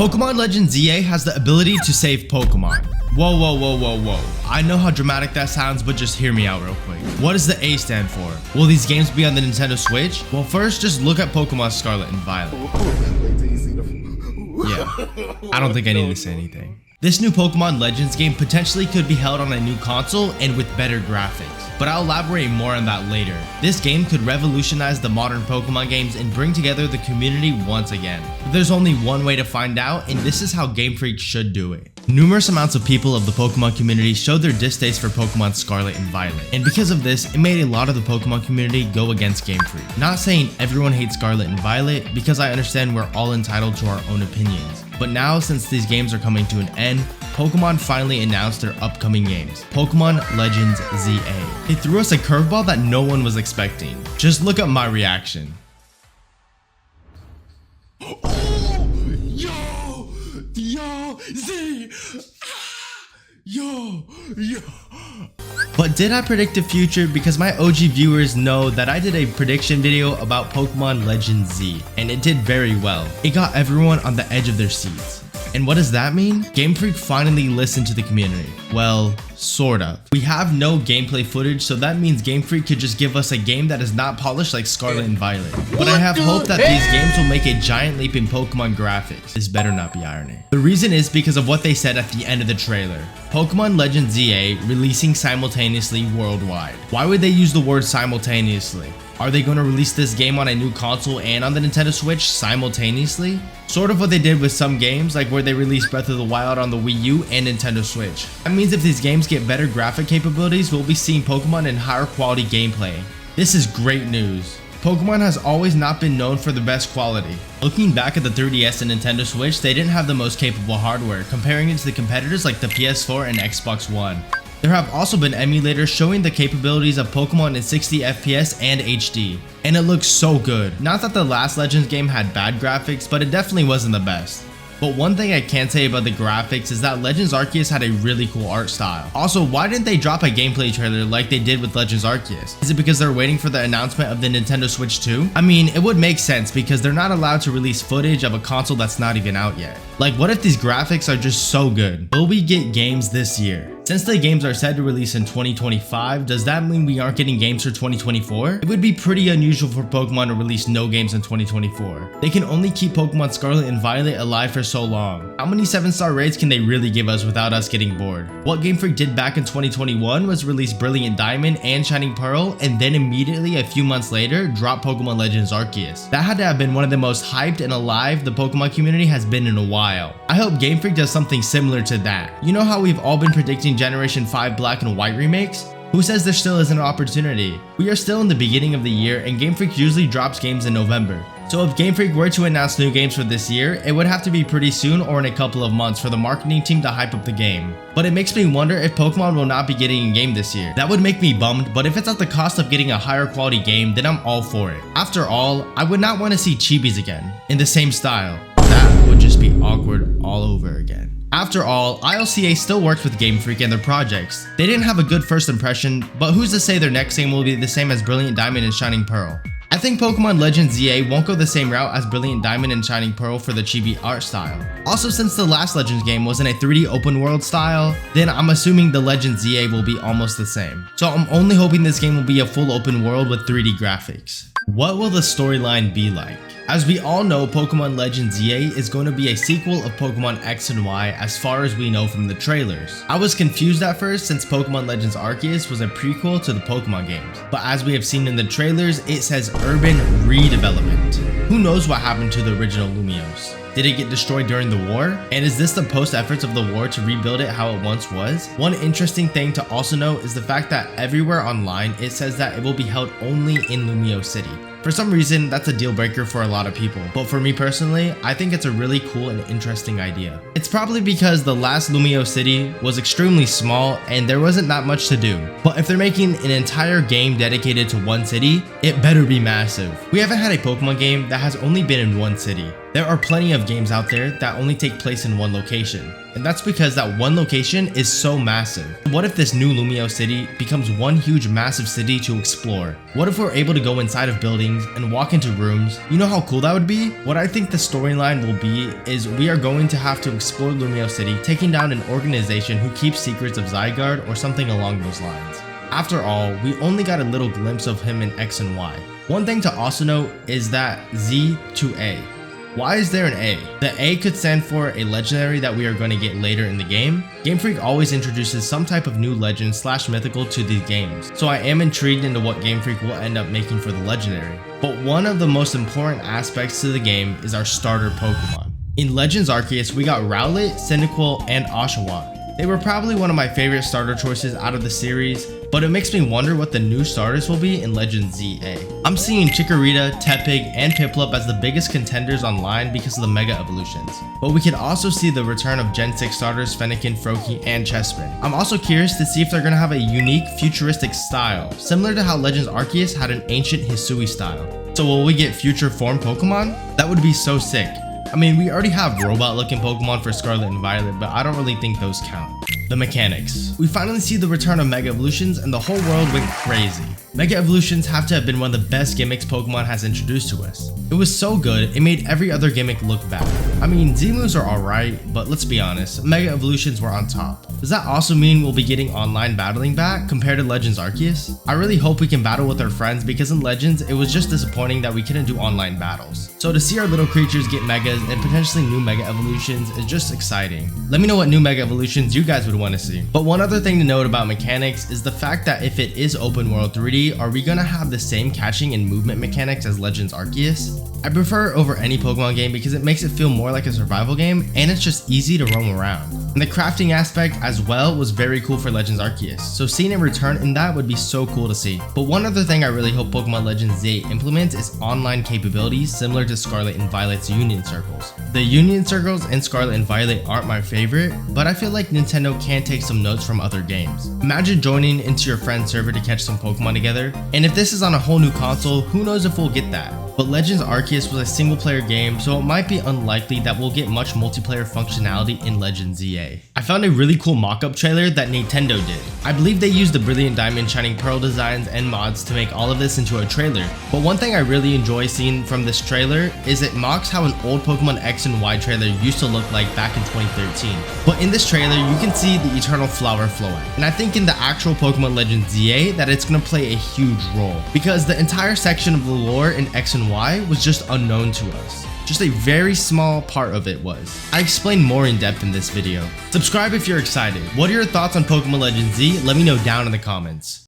Pokemon Legends EA has the ability to save Pokemon. Whoa. I know how dramatic that sounds, but just hear me out real quick. What does the A stand for? Will these games be on the Nintendo Switch? Well, first, just look at Pokemon Scarlet and Violet. Yeah, I don't think I need to say anything. This new Pokemon Legends game potentially could be held on a new console and with better graphics, but I'll elaborate more on that later. This game could revolutionize the modern Pokemon games and bring together the community once again. But there's only one way to find out, and this is how Game Freak should do it. Numerous amounts of people of the Pokemon community showed their distaste for Pokemon Scarlet and Violet, and because of this, it made a lot of the Pokemon community go against Game Freak. Not saying everyone hates Scarlet and Violet, because I understand we're all entitled to our own opinions. But now, since these games are coming to an end, Pokemon finally announced their upcoming games, Pokemon Legends ZA. They threw us a curveball that no one was expecting. Just look at my reaction. But did I predict the future? Because my OG viewers know that I did a prediction video about Pokemon Legends Z, and it did very well. It got everyone on the edge of their seats. And what does that mean? Game Freak finally listened to the community. Well, sort of. We have no gameplay footage, so that means Game Freak could just give us a game that is not polished like Scarlet and Violet. But I have hope that these games will make a giant leap in Pokemon graphics. This better not be irony. The reason is because of what they said at the end of the trailer. Pokemon Legends ZA releasing simultaneously worldwide. Why would they use the word simultaneously? Are they going to release this game on a new console and on the Nintendo Switch simultaneously? Sort of what they did with some games, like where they released Breath of the Wild on the Wii U and Nintendo Switch. That means if these games get better graphic capabilities, we'll be seeing Pokemon in higher quality gameplay. This is great news. Pokemon has always not been known for the best quality. Looking back at the 3DS and Nintendo Switch, they didn't have the most capable hardware, comparing it to the competitors like the PS4 and Xbox One. There have also been emulators showing the capabilities of Pokemon in 60 FPS and HD, and it looks so good. Not that the last Legends game had bad graphics, but it definitely wasn't the best. But one thing I can say about the graphics is that Legends Arceus had a really cool art style. Also, why didn't they drop a gameplay trailer like they did with Legends Arceus? Is it because they're waiting for the announcement of the Nintendo Switch 2? I mean, it would make sense because they're not allowed to release footage of a console that's not even out yet. Like, what if these graphics are just so good? Will we get games this year? Since the games are said to release in 2025, does that mean we aren't getting games for 2024? It would be pretty unusual for Pokemon to release no games in 2024. They can only keep Pokemon Scarlet and Violet alive for so long. How many 7-star raids can they really give us without us getting bored? What Game Freak did back in 2021 was release Brilliant Diamond and Shining Pearl, and then immediately a few months later, drop Pokemon Legends Arceus. That had to have been one of the most hyped and alive the Pokemon community has been in a while. I hope Game Freak does something similar to that. You know how we've all been predicting Generation 5 Black and White remakes? Who says there still isn't an opportunity? We are still in the beginning of the year, and Game Freak usually drops games in November. So if Game Freak were to announce new games for this year, it would have to be pretty soon or in a couple of months for the marketing team to hype up the game. But it makes me wonder if Pokemon will not be getting a game this year. That would make me bummed, but if it's at the cost of getting a higher quality game, then I'm all for it. After all, I would not want to see Chibis again, in the same style. That would just be awkward all over again. After all, ILCA still works with Game Freak and their projects. They didn't have a good first impression, but who's to say their next game will be the same as Brilliant Diamond and Shining Pearl? I think Pokemon Legends ZA won't go the same route as Brilliant Diamond and Shining Pearl for the chibi art style. Also, since the last Legends game was in a 3D open world style, then I'm assuming the Legends ZA will be almost the same. So I'm only hoping this game will be a full open world with 3D graphics. What will the storyline be like? As we all know, Pokemon Legends ZA is going to be a sequel of Pokemon X and Y as far as we know from the trailers. I was confused at first since Pokemon Legends Arceus was a prequel to the Pokemon games, but as we have seen in the trailers, it says urban redevelopment. Who knows what happened to the original Lumiose? Did it get destroyed during the war? And is this the post efforts of the war to rebuild it how it once was? One interesting thing to also note is the fact that everywhere online it says that it will be held only in Lumiose City. For some reason, that's a deal breaker for a lot of people, but for me personally, I think it's a really cool and interesting idea. It's probably because the last Lumiose City was extremely small and there wasn't that much to do. But if they're making an entire game dedicated to one city, it better be massive. We haven't had a Pokemon game that has only been in one city. There are plenty of games out there that only take place in one location, and that's because that one location is so massive. What if this new Lumiose City becomes one huge massive city to explore? What if we're able to go inside of buildings and walk into rooms? You know how cool that would be? What I think the storyline will be is we are going to have to explore Lumiose City, taking down an organization who keeps secrets of Zygarde or something along those lines. After all, we only got a little glimpse of him in X and Y. One thing to also note is that Z to A. Why is there an A? The A could stand for a legendary that we are going to get later in the game. Game Freak always introduces some type of new legend / mythical to these games, so I am intrigued into what Game Freak will end up making for the legendary. But one of the most important aspects to the game is our starter Pokemon. In Legends Arceus, we got Rowlet, Cyndaquil, and Oshawott. They were probably one of my favorite starter choices out of the series, but it makes me wonder what the new starters will be in Legends ZA. I'm seeing Chikorita, Tepig, and Piplup as the biggest contenders online because of the Mega Evolutions, but we can also see the return of Gen 6 starters Fennekin, Froakie, and Chespin. I'm also curious to see if they're going to have a unique futuristic style, similar to how Legends Arceus had an ancient Hisui style. So will we get future form Pokemon? That would be so sick. I mean, we already have robot looking Pokemon for Scarlet and Violet, but I don't really think those count. The mechanics. We finally see the return of Mega Evolutions and the whole world went crazy. Mega Evolutions have to have been one of the best gimmicks Pokemon has introduced to us. It was so good, it made every other gimmick look bad. I mean, Z-moves are alright, but let's be honest, Mega Evolutions were on top. Does that also mean we'll be getting online battling back compared to Legends Arceus? I really hope we can battle with our friends because in Legends, it was just disappointing that we couldn't do online battles. So to see our little creatures get Megas and potentially new Mega Evolutions is just exciting. Let me know what new Mega Evolutions you guys would want to see. But one other thing to note about mechanics is the fact that if it is open world 3D, are we gonna have the same catching and movement mechanics as Legends Arceus? I prefer it over any Pokemon game because it makes it feel more like a survival game and it's just easy to roam around. And the crafting aspect as well was very cool for Legends Arceus, so seeing it return in that would be so cool to see. But one other thing I really hope Pokemon Legends Z implements is online capabilities similar to Scarlet and Violet's Union Circles. The Union Circles in Scarlet and Violet aren't my favorite, but I feel like Nintendo can take some notes from other games. Imagine joining into your friend's server to catch some Pokemon together, and if this is on a whole new console, who knows if we'll get that. But Legends Arceus was a single player game, so it might be unlikely that we'll get much multiplayer functionality in Legends ZA. I found a really cool mock-up trailer that Nintendo did. I believe they used the Brilliant Diamond Shining Pearl designs and mods to make all of this into a trailer. But one thing I really enjoy seeing from this trailer is it mocks how an old Pokemon X and Y trailer used to look like back in 2013. But in this trailer, you can see the Eternal Flower flowing. And I think in the actual Pokemon Legends ZA that it's going to play a huge role, because the entire section of the lore in X and Y was just unknown to us. Just a very small part of it was. I explained more in depth in this video. Subscribe if you're excited. What are your thoughts on Pokemon Legends Z? Let me know down in the comments.